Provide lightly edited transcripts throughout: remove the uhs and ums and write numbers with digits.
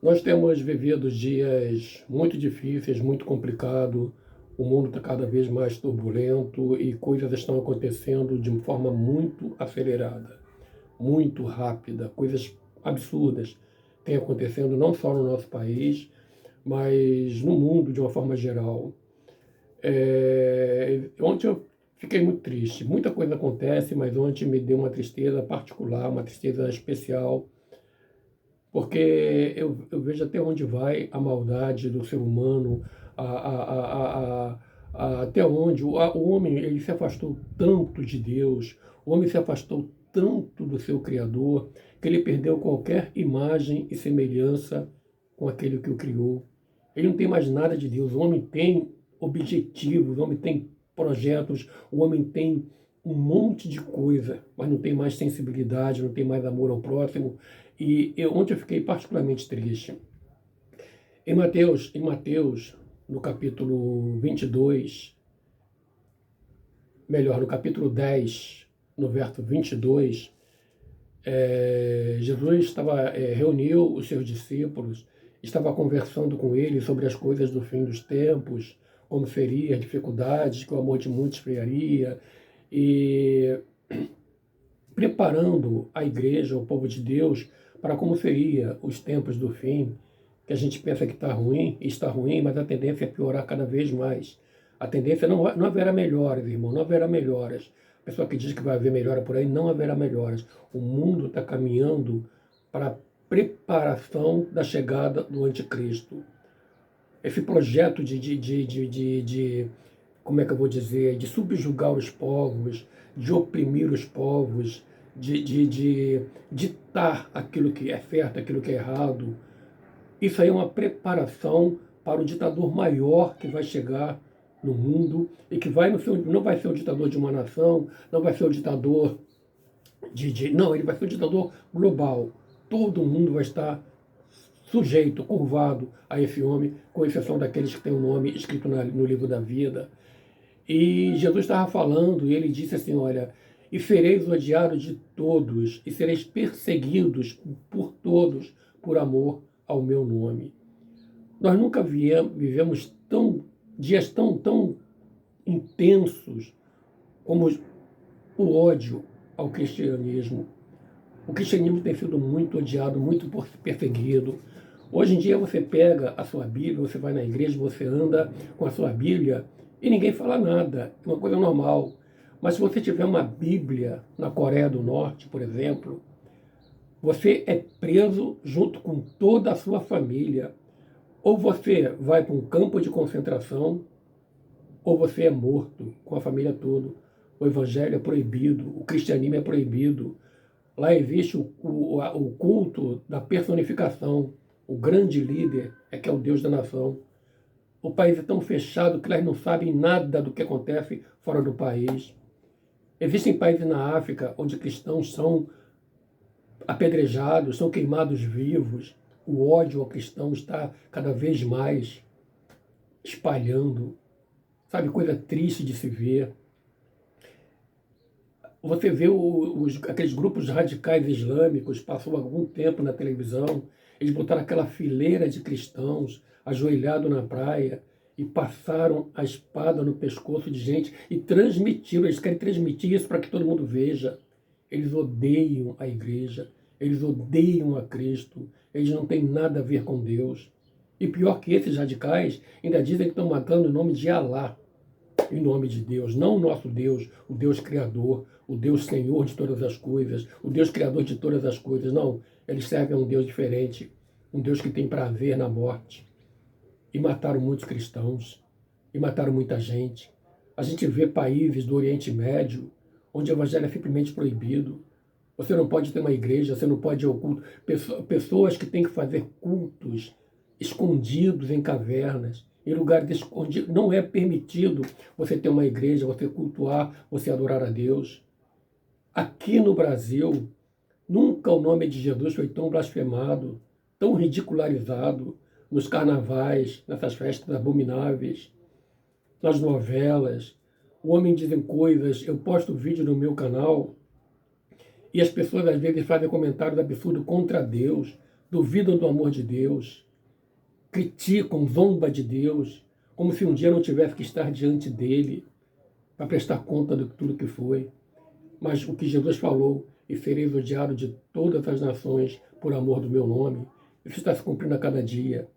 Nós temos vivido dias muito difíceis, muito complicados. O mundo está cada vez mais turbulento e coisas estão acontecendo de forma muito acelerada, muito rápida. Coisas absurdas têm acontecendo não só no nosso país, mas no mundo de uma forma geral. Ontem eu fiquei muito triste. Muita coisa acontece, mas ontem me deu uma tristeza particular, uma tristeza especial, porque eu vejo até onde vai a maldade do ser humano, até onde o homem ele se afastou tanto de Deus, o homem se afastou tanto do seu Criador, que ele perdeu qualquer imagem e semelhança com aquele que o criou. Ele não tem mais nada de Deus. O homem tem objetivos, o homem tem projetos, o homem tem um monte de coisa, mas não tem mais sensibilidade, não tem mais amor ao próximo. Ontem eu fiquei particularmente triste. Em Mateus, no capítulo 22, melhor, no capítulo 10, no verso 22, Jesus reuniu os seus discípulos, estava conversando com eles sobre as coisas do fim dos tempos, como seria, as dificuldades, que o amor de muitos esfriaria, e preparando a igreja, o povo de Deus, para como seria os tempos do fim, que a gente pensa que está ruim, mas a tendência é piorar cada vez mais. A tendência não haverá melhoras, irmão, não haverá melhoras. A pessoa que diz que vai haver melhora por aí, não haverá melhoras. O mundo está caminhando para a preparação da chegada do anticristo. Esse projeto como é que eu vou dizer, de subjugar os povos, de oprimir os povos, de ditar aquilo que é certo, aquilo que é errado. Isso aí é uma preparação para o ditador maior que vai chegar no mundo e que não vai ser o ditador de uma nação, não vai ser o ditador não, ele vai ser o ditador global. Todo mundo vai estar sujeito, curvado a esse homem, com exceção daqueles que têm o nome escrito no livro da vida. E Jesus estava falando, e ele disse assim, olha, e sereis odiados de todos, e sereis perseguidos por todos, por amor ao meu nome. Nós nunca vivemos dias tão intensos como o ódio ao cristianismo. O cristianismo tem sido muito odiado, muito perseguido. Hoje em dia você pega a sua Bíblia, você vai na igreja, você anda com a sua Bíblia e ninguém fala nada, é uma coisa normal. Mas se você tiver uma Bíblia na Coreia do Norte, por exemplo, você é preso junto com toda a sua família. Ou você vai para um campo de concentração, ou você é morto com a família toda. O evangelho é proibido, o cristianismo é proibido. Lá existe o culto da personificação. O grande líder é que é o Deus da nação. O país é tão fechado que elas não sabem nada do que acontece fora do país. Existem países na África onde cristãos são apedrejados, são queimados vivos. O ódio ao cristão está cada vez mais espalhando. Sabe, coisa triste de se ver. Você vê aqueles grupos radicais islâmicos, passou algum tempo na televisão, eles botaram aquela fileira de cristãos ajoelhados na praia e passaram a espada no pescoço de gente e transmitiram, eles querem transmitir isso para que todo mundo veja. Eles odeiam a igreja, eles odeiam a Cristo, eles não têm nada a ver com Deus. E pior que esses radicais, ainda dizem que estão matando em nome de Alá, em nome de Deus, não o nosso Deus, o Deus Criador, o Deus Senhor de todas as coisas, o Deus Criador de todas as coisas. Não, eles servem a um Deus diferente, um Deus que tem prazer na morte. E mataram muitos cristãos, e mataram muita gente. A gente vê países do Oriente Médio, onde o evangelho é simplesmente proibido. Você não pode ter uma igreja, você não pode ir ao culto. Pessoas que têm que fazer cultos escondidos em cavernas, em lugares escondidos. Não é permitido você ter uma igreja, você cultuar, você adorar a Deus. Aqui no Brasil, nunca o nome de Jesus foi tão blasfemado, tão ridicularizado nos carnavais, nessas festas abomináveis, nas novelas. O homem dizem coisas, eu posto vídeo no meu canal e as pessoas às vezes fazem comentários absurdos contra Deus, duvidam do amor de Deus, criticam, zombam de Deus, como se um dia não tivesse que estar diante dele para prestar conta de tudo que foi. Mas o que Jesus falou, e sereis odiado de todas as nações por amor do meu nome, isso está se cumprindo a cada dia.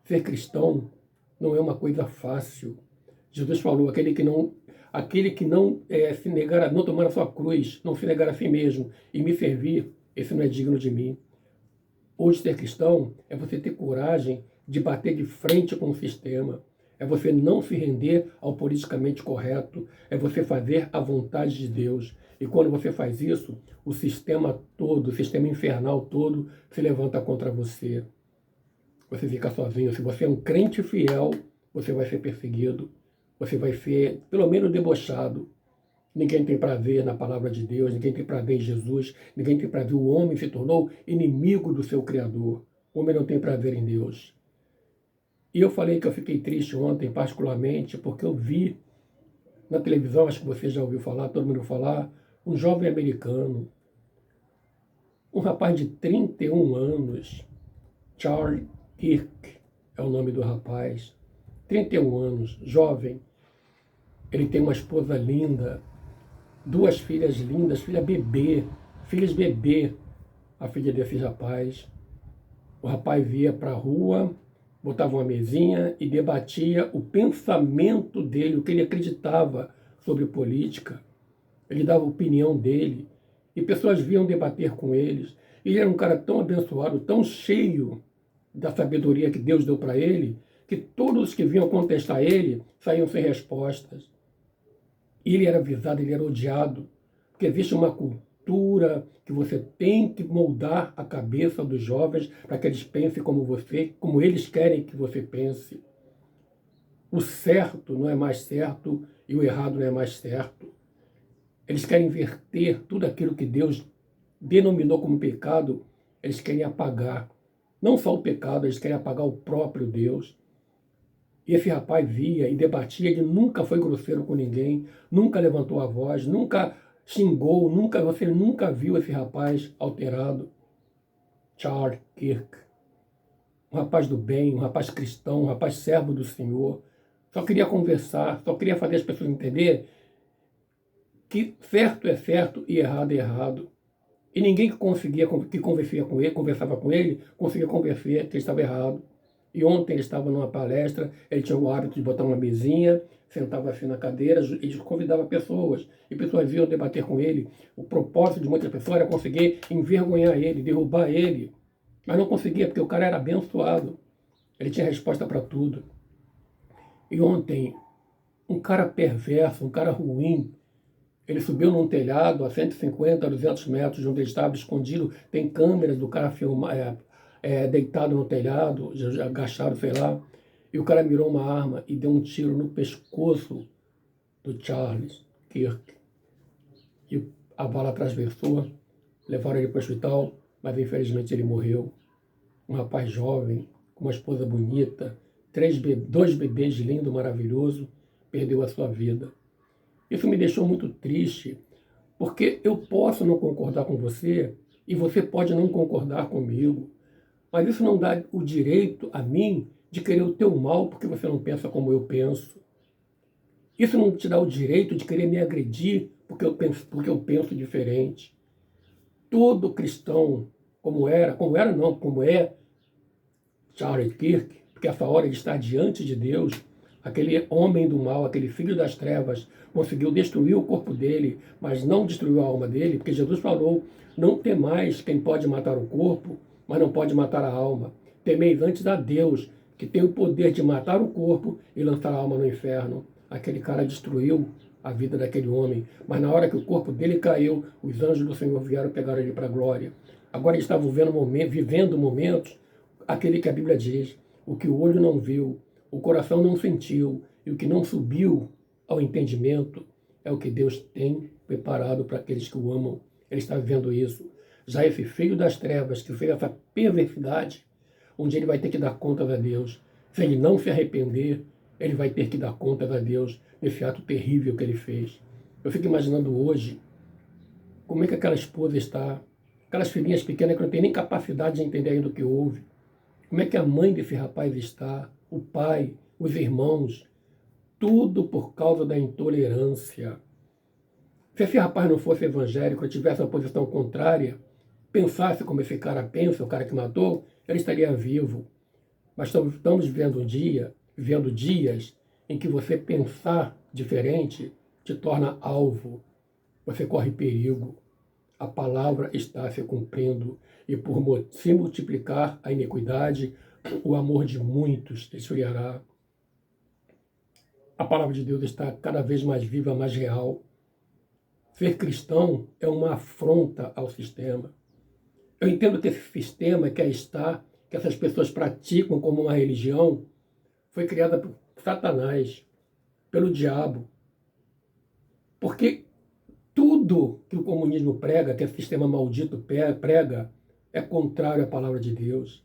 Ser cristão não é uma coisa fácil. Jesus falou, aquele que não se negar, não tomar a sua cruz, não se negar a si mesmo e me servir, esse não é digno de mim. Hoje ser cristão é você ter coragem de bater de frente com o sistema, é você não se render ao politicamente correto, é você fazer a vontade de Deus. E quando você faz isso, o sistema todo, o sistema infernal todo se levanta contra você. Você fica sozinho. Se você é um crente fiel, você vai ser perseguido, você vai ser, pelo menos, debochado. Ninguém tem prazer na palavra de Deus, ninguém tem prazer em Jesus, ninguém tem prazer. O homem se tornou inimigo do seu Criador. O homem não tem prazer em Deus. E eu falei que eu fiquei triste ontem, particularmente, porque eu vi na televisão, acho que você já ouviu falar, todo mundo falar, um jovem americano, um rapaz de 31 anos, Charlie Kirk é o nome do rapaz, 31 anos, jovem. Ele tem uma esposa linda, duas filhas lindas, filhas bebê, a filha desse rapaz. O rapaz ia para a rua, botava uma mesinha e debatia o pensamento dele, o que ele acreditava sobre política. Ele dava a opinião dele e pessoas vinham debater com eles. Ele era um cara tão abençoado, tão cheio da sabedoria que Deus deu para ele, que todos que vinham contestar ele saíam sem respostas. Ele era avisado, ele era odiado, porque existe uma cultura que você tem que moldar a cabeça dos jovens para que eles pensem como você, como eles querem que você pense. O certo não é mais certo e o errado não é mais certo. Eles querem inverter tudo aquilo que Deus denominou como pecado, eles querem apagar. Não só o pecado, eles querem apagar o próprio Deus. E esse rapaz via e debatia, ele nunca foi grosseiro com ninguém, nunca levantou a voz, nunca xingou, você nunca viu esse rapaz alterado. Charlie Kirk, um rapaz do bem, um rapaz cristão, um rapaz servo do Senhor, só queria conversar, só queria fazer as pessoas entender que certo é certo e errado é errado. E ninguém que conversava com ele, conseguia convencer que ele estava errado. E ontem ele estava numa palestra, ele tinha o hábito de botar uma mesinha, sentava assim na cadeira e convidava pessoas. E pessoas vinham debater com ele. O propósito de muitas pessoas era conseguir envergonhar ele, derrubar ele. Mas não conseguia, porque o cara era abençoado. Ele tinha resposta para tudo. E ontem, um cara perverso, um cara ruim, ele subiu num telhado a 150, 200 metros de onde ele estava escondido. Tem câmeras do cara deitado no telhado, agachado, sei lá. E o cara mirou uma arma e deu um tiro no pescoço do Charles Kirk. E a bala transversou, levaram ele para o hospital, mas infelizmente ele morreu. Um rapaz jovem, com uma esposa bonita, dois bebês lindo, maravilhoso, perdeu a sua vida. Isso me deixou muito triste, porque eu posso não concordar com você e você pode não concordar comigo, mas isso não dá o direito a mim de querer o teu mal porque você não pensa como eu penso. Isso não te dá o direito de querer me agredir porque eu penso diferente. Todo cristão, como é Charlie Kirk, porque essa hora ele está diante de Deus, aquele homem do mal, aquele filho das trevas, conseguiu destruir o corpo dele, mas não destruiu a alma dele, porque Jesus falou, não temais quem pode matar o corpo, mas não pode matar a alma. Temeis antes a Deus, que tem o poder de matar o corpo e lançar a alma no inferno. Aquele cara destruiu a vida daquele homem, mas na hora que o corpo dele caiu, os anjos do Senhor vieram pegar ele para a glória. Agora ele está vivendo momentos, aquele que a Bíblia diz, o que o olho não viu, o coração não sentiu, e o que não subiu ao entendimento é o que Deus tem preparado para aqueles que o amam. Ele está vivendo isso. Já esse filho das trevas, que fez essa perversidade, um dia ele vai ter que dar contas a Deus. Se ele não se arrepender, ele vai ter que dar contas a Deus nesse ato terrível que ele fez. Eu fico imaginando hoje como é que aquela esposa está, Aquelas filhinhas pequenas que não têm nem capacidade de entender ainda o que houve. Como é que a mãe desse rapaz está, o pai, os irmãos, tudo por causa da intolerância. Se esse rapaz não fosse evangélico, tivesse uma posição contrária, pensasse como esse cara pensa, o cara que matou, ele estaria vivo. Mas estamos vivendo dias em que você pensar diferente te torna alvo. Você corre perigo. A palavra está se cumprindo e por se multiplicar a iniquidade, o amor de muitos esfriará. A palavra de Deus está cada vez mais viva, mais real. Ser cristão é uma afronta ao sistema. Eu entendo que esse sistema que essas pessoas praticam como uma religião, foi criada por Satanás, pelo diabo. Porque tudo que o comunismo prega, que esse sistema maldito prega, é contrário à palavra de Deus.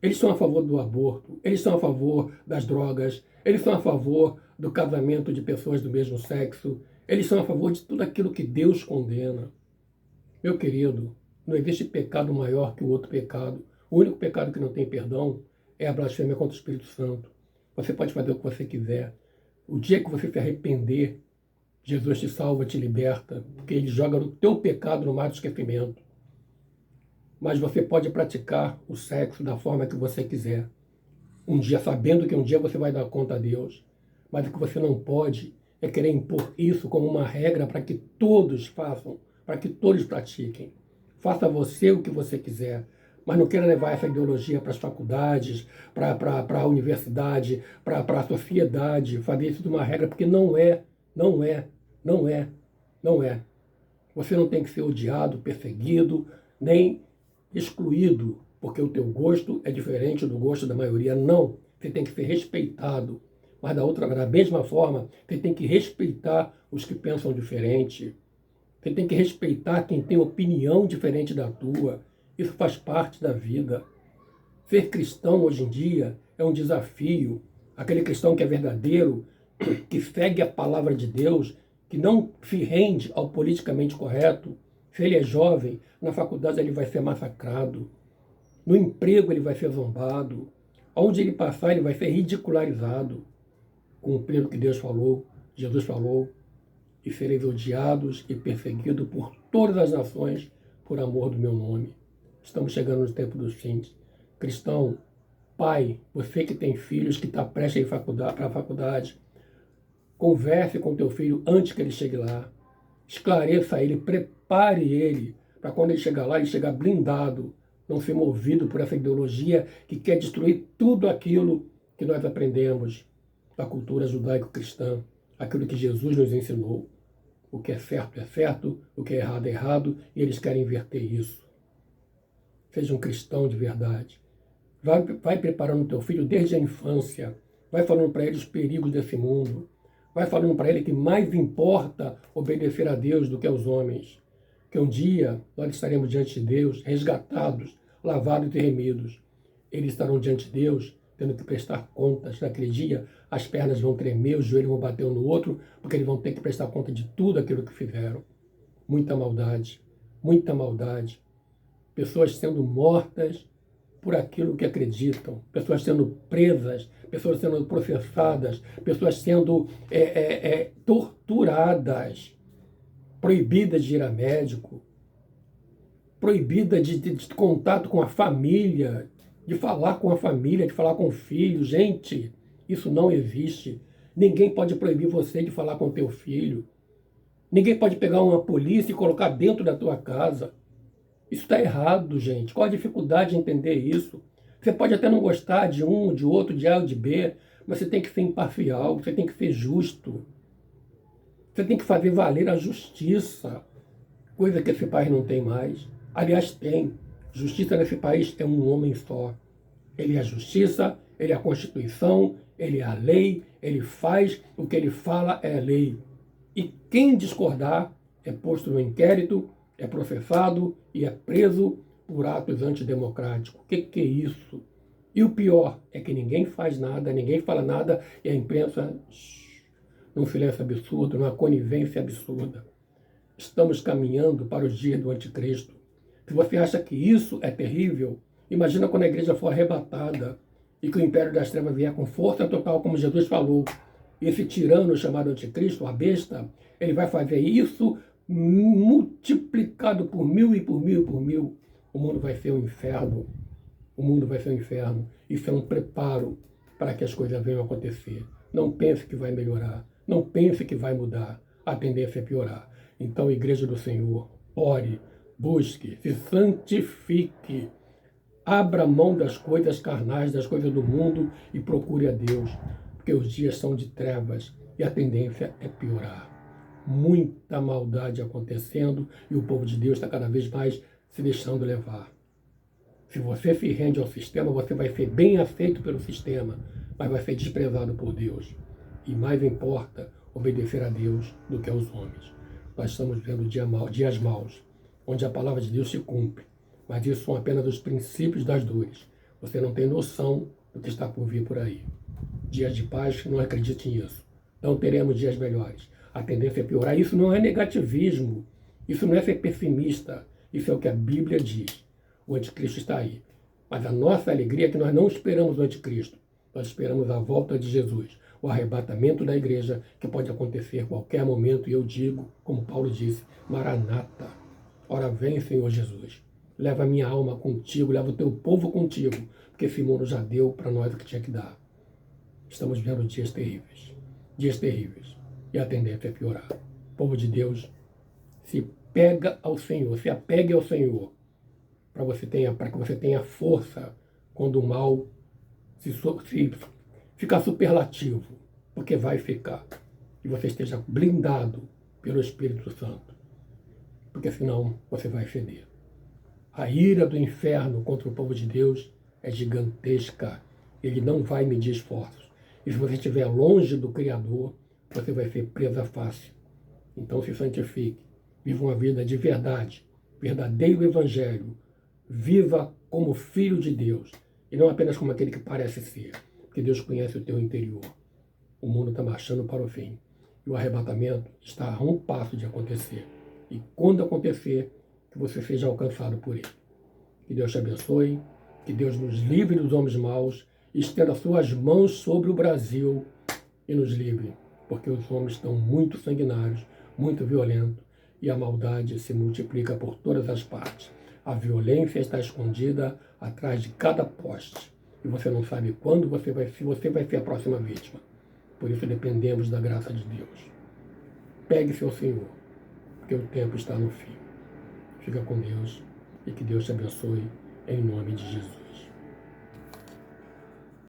Eles são a favor do aborto, eles são a favor das drogas, eles são a favor do casamento de pessoas do mesmo sexo, eles são a favor de tudo aquilo que Deus condena. Meu querido, não existe pecado maior que o outro pecado. O único pecado que não tem perdão é a blasfêmia contra o Espírito Santo. Você pode fazer o que você quiser. O dia que você se arrepender, Jesus te salva, te liberta, porque ele joga o teu pecado no mar do esquecimento. Mas você pode praticar o sexo da forma que você quiser. Um dia, sabendo que um dia você vai dar conta a Deus. Mas o que você não pode é querer impor isso como uma regra para que todos façam, para que todos pratiquem. Faça você o que você quiser, mas não queira levar essa ideologia para as faculdades, para a universidade, para a sociedade, fazer isso de uma regra, porque não é. Você não tem que ser odiado, perseguido, nem excluído, porque o teu gosto é diferente do gosto da maioria. Não, você tem que ser respeitado. Mas da mesma forma, você tem que respeitar os que pensam diferente. Você tem que respeitar quem tem opinião diferente da tua. Isso faz parte da vida. Ser cristão hoje em dia é um desafio. Aquele cristão que é verdadeiro, que segue a palavra de Deus, que não se rende ao politicamente correto. Se ele é jovem, na faculdade ele vai ser massacrado. No emprego ele vai ser zombado. Onde ele passar ele vai ser ridicularizado. Cumprir o que Deus falou, Jesus falou, e sereis odiados e perseguidos por todas as nações por amor do meu nome. Estamos chegando no tempo dos fins. Cristão, pai, você que tem filhos que está prestes a ir para a faculdade, converse com teu filho antes que ele chegue lá. Esclareça ele, prepare ele, para quando ele chegar lá, ele chegar blindado, não ser movido por essa ideologia que quer destruir tudo aquilo que nós aprendemos da cultura judaico-cristã, aquilo que Jesus nos ensinou. O que é certo, o que é errado, e eles querem inverter isso. Seja um cristão de verdade. Vai preparando teu filho desde a infância, vai falando para ele os perigos desse mundo, vai falando para ele que mais importa obedecer a Deus do que aos homens, que um dia nós estaremos diante de Deus, resgatados, lavados e remidos. Eles estarão diante de Deus, tendo que prestar contas. Naquele dia, as pernas vão tremer, os joelhos vão bater um no outro, porque eles vão ter que prestar conta de tudo aquilo que fizeram. Muita maldade, muita maldade. Pessoas sendo mortas por aquilo que acreditam, pessoas sendo presas, pessoas sendo processadas, pessoas sendo torturadas, proibidas de ir a médico, proibida de contato com a família, de falar com a família, de falar com o filho. Gente, isso não existe. Ninguém pode proibir você de falar com o teu filho. Ninguém pode pegar uma polícia e colocar dentro da tua casa. Isso está errado, gente. Qual a dificuldade de entender isso? Você pode até não gostar de um, de outro, de A ou de B, mas você tem que ser imparcial, você tem que ser justo. Você tem que fazer valer a justiça, coisa que esse país não tem mais. Aliás, tem. Justiça nesse país é um homem só. Ele é a justiça, ele é a Constituição, ele é a lei, ele faz o que ele fala é a lei. E quem discordar é posto no inquérito, é processado e é preso por atos antidemocráticos. O que é isso? E o pior é que ninguém faz nada, ninguém fala nada e a imprensa, num silêncio absurdo, numa conivência absurda. Estamos caminhando para os dias do anticristo. Se você acha que isso é terrível, imagina quando a igreja for arrebatada e que o império das trevas vier com força total, como Jesus falou. Esse tirano chamado anticristo, a besta, ele vai fazer isso multiplicado por mil e por mil e por mil. O mundo vai ser um inferno. O mundo vai ser um inferno. Isso é um preparo para que as coisas venham a acontecer. Não pense que vai melhorar. Não pense que vai mudar. A tendência é piorar. Então, Igreja do Senhor, ore, busque, se santifique. Abra mão das coisas carnais, das coisas do mundo e procure a Deus, porque os dias são de trevas e a tendência é piorar. Muita maldade acontecendo e o povo de Deus está cada vez mais se deixando levar. Se você se rende ao sistema, você vai ser bem aceito pelo sistema, mas vai ser desprezado por Deus. E mais importa obedecer a Deus do que aos homens. Nós estamos vendo dias maus, onde a palavra de Deus se cumpre. Mas isso são apenas os princípios das dores. Você não tem noção do que está por vir por aí. Dias de paz, não acredite nisso. Não teremos dias melhores. A tendência é piorar. Isso não é negativismo. Isso não é ser pessimista. Isso é o que a Bíblia diz. O anticristo está aí. Mas a nossa alegria é que nós não esperamos o anticristo. Nós esperamos a volta de Jesus. O arrebatamento da igreja, que pode acontecer a qualquer momento. E eu digo, como Paulo disse, Maranata. Ora vem, Senhor Jesus. Leva a minha alma contigo, leva o teu povo contigo, porque esse mundo já deu para nós o que tinha que dar. Estamos vendo dias terríveis, e a tendência é piorar. O povo de Deus se pega ao Senhor, se apegue ao Senhor, para que você tenha força quando o mal se ficar superlativo, porque vai ficar, e você esteja blindado pelo Espírito Santo, porque senão você vai ceder. A ira do inferno contra o povo de Deus é gigantesca. Ele não vai medir esforços. E se você estiver longe do Criador, você vai ser presa fácil. Então se santifique. Viva uma vida de verdade, verdadeiro evangelho. Viva como filho de Deus. E não apenas como aquele que parece ser. Porque Deus conhece o teu interior. O mundo está marchando para o fim. E o arrebatamento está a um passo de acontecer. E quando acontecer, que você seja alcançado por ele. Que Deus te abençoe, que Deus nos livre dos homens maus, estenda suas mãos sobre o Brasil e nos livre, porque os homens estão muito sanguinários, muito violentos, e a maldade se multiplica por todas as partes. A violência está escondida atrás de cada poste, e você não sabe quando se você vai ser a próxima vítima. Por isso dependemos da graça de Deus. Pegue-se ao Senhor, porque o tempo está no fim. Fica com Deus e que Deus te abençoe em nome de Jesus.